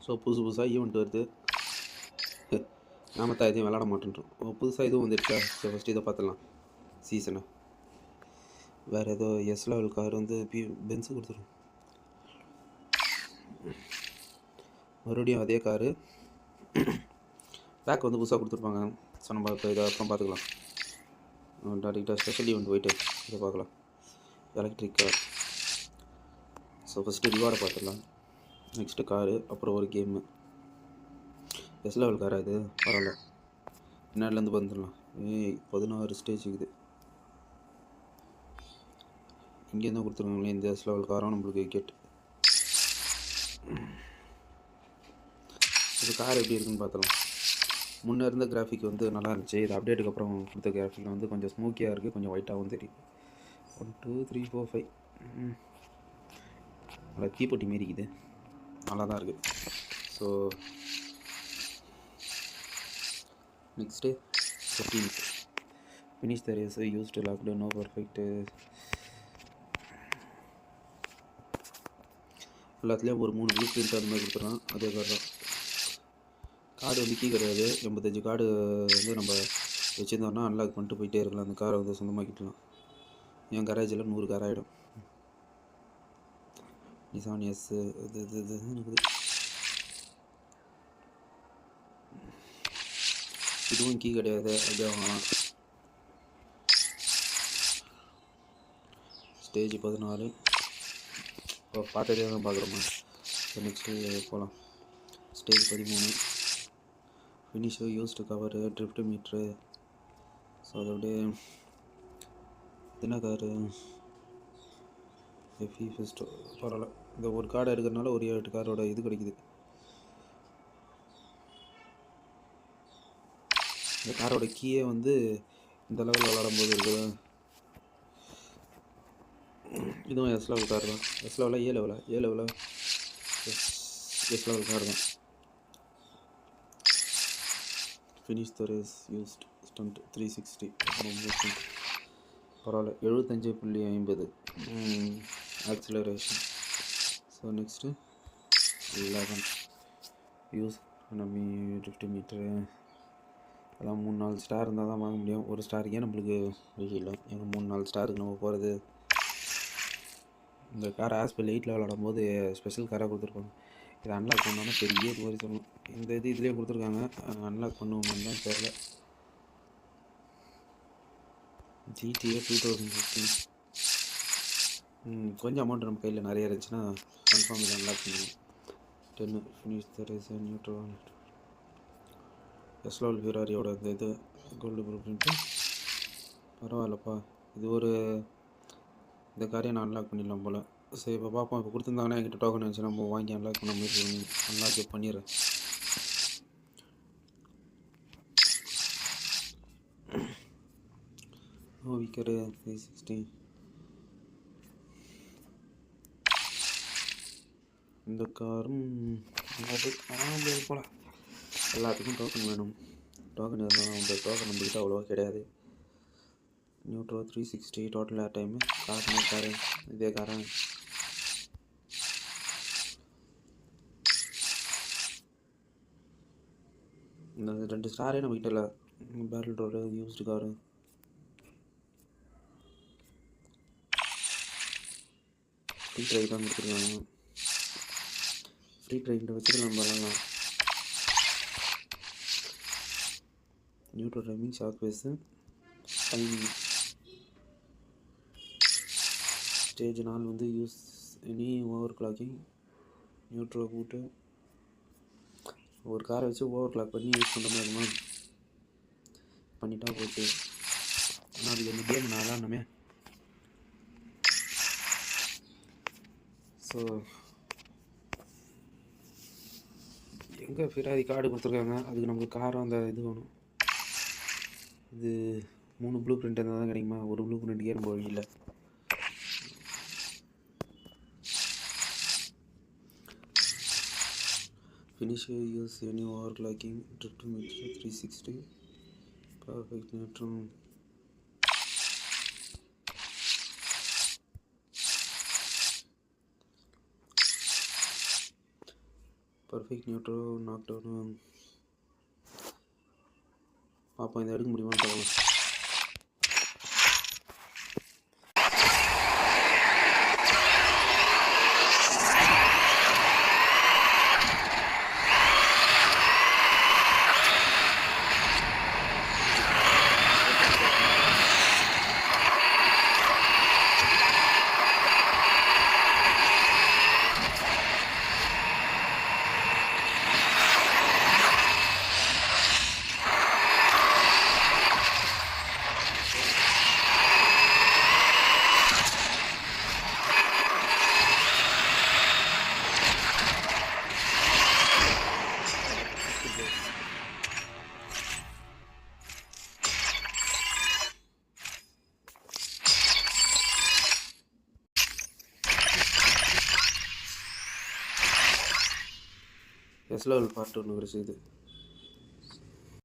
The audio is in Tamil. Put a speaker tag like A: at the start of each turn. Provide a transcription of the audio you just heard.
A: ஸோ புதுசாக ஈவெண்ட் வருது. நாம தான் எதையும் விளாட மாட்டேன்றோம். புதுசாக இதுவும் வந்துடுச்சா? ஸோ ஃபஸ்ட்டு இதை பார்த்துடலாம். சீசனை வேறு ஏதோ எஸ் லெவல் கார் வந்து பென்ஸு கொடுத்துரும். மறுபடியும் அதே காரு பேக் வந்து புதுசாக கொடுத்துருப்பாங்க. ஸோ நம்ம இப்போ இதை அப்புறம் பார்த்துக்கலாம். டேரெக்டாக ஸ்பெஷல் ஈவெண்ட் போயிட்டு இதை பார்க்கலாம். Electric car. ஸோ ஃபஸ்ட்டு ரிவார்டை பார்த்துடலாம். நெக்ஸ்ட்டு காரு, அப்புறம் ஒரு கேமு. எஸ் லெவல் காரா இது? பரவாயில்ல. பின்னாடிலேருந்து வந்துடலாம். 16 ஸ்டேஜ் இருக்குது. இங்கேருந்து கொடுத்துருக்காங்களே இந்த எஸ் லெவல் காரும் நம்மளுக்கு கேட். இது கார் எப்படி இருக்குன்னு பார்த்துலாம். முன்னே இருந்த கிராஃபிக் வந்து நல்லா இருந்துச்சு. இது அப்டேட்டுக்கு அப்புறம் கொடுத்த கிராஃபிக் வந்து கொஞ்சம் ஸ்மூக்கியாக இருக்குது, கொஞ்சம் ஒயிட்டாகவும் தெரியும். 1 2 3 4 5 நல்லா தீப்பொட்டி மாரி இருக்குது. நல்லா தான் இருக்குது. So next 15th finish the race, used locked, no perfect. எல்லாத்துலேயும் ஒரு 3 ப்ளூ பிரிண்ட் அந்த மாதிரி கொடுத்துட்றான். அதே கார் தான். கார்டு வந்து கீ கிடையாது. 85 கார்டு வந்து நம்ம வச்சுருந்தோம்னா அன்லாக் பண்ணிட்டு போயிட்டே இருக்கலாம். அந்த காரை வந்து சொந்தமாக்கிக்கலாம். என் கரேஜில் 100 கார் ஆகிடும். நிசான் எஸ் இது இருக்குது. இதுவும் கீ கிடையாது. அப்படியே வாங்கலாம். ஸ்டேஜ் 14 இப்போ பார்த்ததே தான் பார்க்குறோமா. நெக்ஸ்ட்டு போகலாம். Stage 13 finish, used cover, drift meter. So அதோடைய என்ன காரு? எஃப்இ ஃபெஸ்ட்டோ. பரவாயில்ல. இந்த ஒரு கார்டு எடுக்கிறதுனால ஒரு 8 காரோட இது கிடைக்குது. இந்த காரோட கீயே வந்து இந்த லெவலில் விளாடும்போது இருக்குது. இதுவும் எஸ் லெவல் கார் தான். எஸ் லெவலா ஏ லெவலா எஸ் லெவல் கார் தான். Finish the race, used stunt 360. பரவாயில்ல. 75.50 ஆக்சிலரேஷன். ஸோ நெக்ஸ்ட்டு 11 யூஸ் நம்ம 50 மீட்ரு. அதான் 3-4 ஸ்டார் இருந்தால் தான் வாங்க முடியும். ஒரு ஸ்டாருக்கே நம்மளுக்கு வழி இல்லை. எங்கள் 3-4 ஸ்டாருக்கு நம்ம போகிறது. இந்த கார் ஆஸ்பெல் 8 விளாடும் போது ஸ்பெஷல் காராக கொடுத்துருப்பாங்க. இதை அன்லாக் பண்ணோன்னா பெரிய இது மாதிரி சொல்லணும். இந்த இதுலேயே கொடுத்துருக்காங்க. அன்லாக் பண்ணுவோம்னு தான் தெரியல. GTA 2015. கொஞ்சம் அமௌண்ட் நம்ம கையில் நிறைய இருந்துச்சுன்னா கன்ஃபார்ம் இதை அன்லாக் பண்ணிடுவோம். 10 finish the race, nitro. S level ஃபெராரியோட இந்த இது கோல்டு ப்ளூ பிரிண்ட்டு. பரவாயில்லப்பா. இது ஒரு இந்த காரையை நான் அன்லாக் பண்ணிடலாம் போல். சரி இப்போ பார்ப்போம். இப்போ கொடுத்துருந்தாங்கன்னா என்கிட்ட டோக்கன் இருந்துச்சு, நம்ம வாங்கி அன்லாக் பண்ண முயற்சி பண்ணி அன்லாக் பண்ணிடுறேன். விக்கரு 360. இந்த காரும் போல் எல்லாத்துக்கும் டோக்கன் வேணும். டோக்கன் இருந்தாலும் அந்த டோக்கன் நம்மகிட்ட அவ்வளோவா கிடையாது. Nitro 360 total air time. Car இதே காரன். இந்த 2 ஸ்டாரே நம்மகிட்ட இல்லை. Barrel road, used car. Free drive தான் கொடுத்துருக்காங்க. ஃப்ரீ ட்ரைவ்கிட்ட வச்சுட்டு நம்ம விளாட்லாம். நியூட்ரோ டைமிங், ஷாக் பேஸு, டைமிங். ஸ்டேஜ் 4 வந்து use any overclocking. Nitro கூட்டு ஒரு காரை வச்சு ஓவர் கிளாக் பண்ணி யூஸ் பண்ணுற மாதிரி இருக்குமா? பண்ணிட்டா போச்சு. ஆனால் அது இந்த கேம் நான் விளாட்ணுமே. ஸோ எங்கே ஃபெராரி கார்டு கொடுத்துருக்காங்க. அதுக்கு நம்மளுக்கு காரம் அந்த இது வேணும். இது 3 ப்ளூ பிரிண்ட் இருந்தால் தான் கிடைக்குமா? ஒரு ப்ளூ பிரிண்ட்டுக்கே நம்ம வழி இல்லை. Finish, use any overclocking, drift meter 360, perfect neutral. Perfect nitro knock down பார்ப்போம். இதை எடுக்க முடியுமான்னு பார்க்கலாம். எஸ் லெவல் பார்ட் 1 கிடைச்சிது.